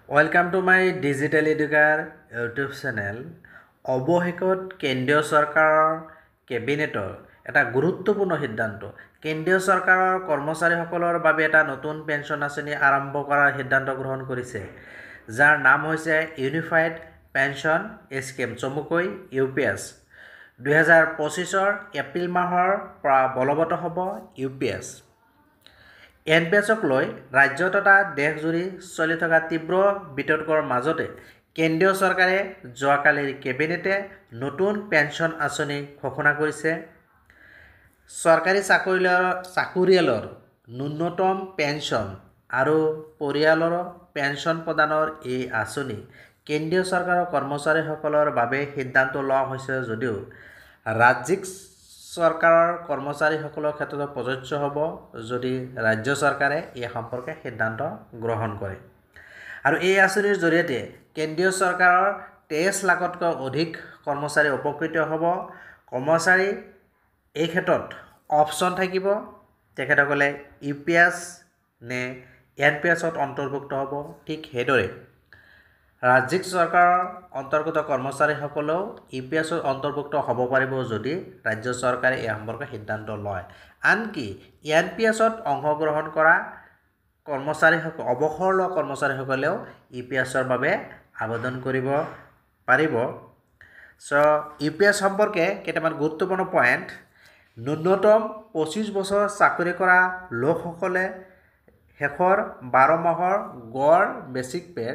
Welcome to my Digital Educar YouTube channel. অৱশেষত কেন্দ্ৰীয় চৰকাৰৰ কেবিনেটৰ এটা গুৰুত্বপূৰ্ণ সিদ্ধান্ত কেন্দ্ৰীয় চৰকাৰৰ কৰ্মচাৰীসকলৰ বাবে এটা নতুন পেঞ্চন আঁচনি আৰম্ভ কৰাৰ সিদ্ধান্ত গ্ৰহণ কৰিছে যাৰ নাম হৈছে ইউনিফাইড পেঞ্চন স্কিম চমুকৈ UPS 2025 এপ্ৰিল মাহৰ পৰা বলবৎ হ'ব UPS NPSক লৈ ৰাজ্য তথা দেশজুৰি চলি থকা তীব্ৰ বিতৰ্কৰ মাজতে কেন্দ্ৰীয় চৰকাৰে যোৱাকালিৰ কেবিনেটে নতুন পেঞ্চন আঁচনি ঘোষণা কৰিছে চৰকাৰী চাকৰিয়ালৰ ন্যূনতম পেঞ্চন আৰু পৰিয়ালৰ পেঞ্চন প্ৰদানৰ এই আঁচনি কেন্দ্ৰীয় চৰকাৰৰ কৰ্মচাৰীসকলৰ বাবে সিদ্ধান্ত লোৱা হৈছে যদিও ৰাজ্যিক চৰকাৰৰ কৰ্মচাৰীসকলৰ ক্ষেত্ৰত প্ৰযোজ্য হ'ব যদি ৰাজ্য চৰকাৰে এই সম্পৰ্কে সিদ্ধান্ত গ্ৰহণ কৰে আৰু এই আঁচনিৰ জৰিয়তে কেন্দ্ৰীয় চৰকাৰৰ 23 লাখতকৈ অধিক কৰ্মচাৰী উপকৃত হ'ব কৰ্মচাৰী এই ক্ষেত্ৰত অপচন থাকিব তেখেতসকলে UPS নে NPSত অন্তৰ্ভুক্ত হ'ব ঠিক সেইদৰে ৰাজ্যিক চৰকাৰৰ অন্তৰ্গত কৰ্মচাৰীসকলেও UPSত অন্তৰ্ভুক্ত হ'ব পাৰিব যদি ৰাজ্য চৰকাৰে এই সম্পৰ্কে সিদ্ধান্ত লয় আনকি NPSত অংশগ্ৰহণ কৰা কৰ্মচাৰীসকল অৱসৰ লোৱা কৰ্মচাৰীসকলেও UPSৰ বাবে আবেদন কৰিব পাৰিব UPS সম্পৰ্কে কেইটামান গুৰুত্বপূৰ্ণ পইণ্ট ন্যূনতম 25 বছৰ চাকৰি কৰা লোকসকলে শেষৰ 12 মাহৰ গড় বেচিক পে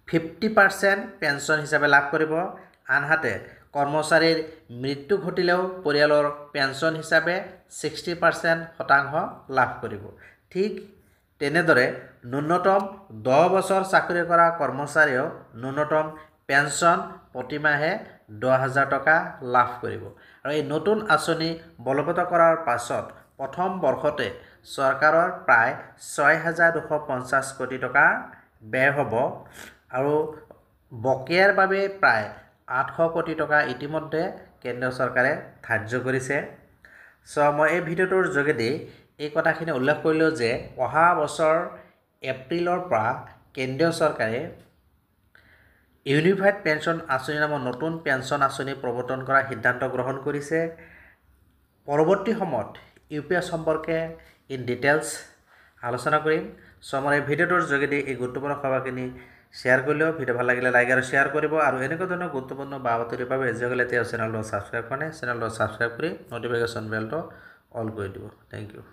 50% পেঞ্চন হিচাপে লাভ কৰিব আনহাতে কৰ্মচাৰীৰ মৃত্যু ঘটিলেও পৰিয়ালৰ পেঞ্চন হিচাপে 60% লাভ কৰিব ঠিক তেনেদৰে ন্যূনতম 10 বছৰ চাকৰি কৰা কৰ্মচাৰীও ন্যূনতম পেঞ্চন প্ৰতিমাহে 10,000 টকা লাভ কৰিব আৰু এই নতুন আঁচনি বলবৎ কৰাৰ পাছত প্ৰথম বৰ্ষতে চৰকাৰৰ প্ৰায় 6,250 কোটি টকা ব্যয় হ'ব আৰু বকেয়াৰ বাবে প্ৰায় 800 কোটি টকা ইতিমধ্যে কেন্দ্ৰীয় চৰকাৰে ধাৰ্য কৰিছে মই এই ভিডিঅ'টোৰ যোগেদি এই কথাখিনি উল্লেখ কৰিলোঁ যে অহা বছৰ এপ্ৰিলৰ পৰা কেন্দ্ৰীয় চৰকাৰে ইউনিফাইড পেঞ্চন আঁচনি নামৰ নতুন পেঞ্চন আঁচনি প্ৰৱৰ্তন কৰাৰ সিদ্ধান্ত গ্ৰহণ কৰিছে পৰৱৰ্তী সময়ত UPS সম্পৰ্কে ইন ডিটেইলছ আলোচনা কৰিম মই এই ভিডিঅ'টোৰ যোগেদি এই গুৰুত্বপূৰ্ণ খবৰখিনি শ্বেয়াৰ কৰিলেও ভিডিঅ' ভাল লাগিলে লাইক আৰু শ্বেয়াৰ কৰিব আৰু এনেকুৱা ধৰণৰ গুৰুত্বপূৰ্ণ বাতৰিৰ বাবে যিসকলে এতিয়া চেনেলটো ছাবস্ক্ৰাইব কৰে চেনেলটো ছাবস্ক্ৰাইব কৰি নটিফিকেশ্যন বেলটো অল কৰি দিব থেংক ইউ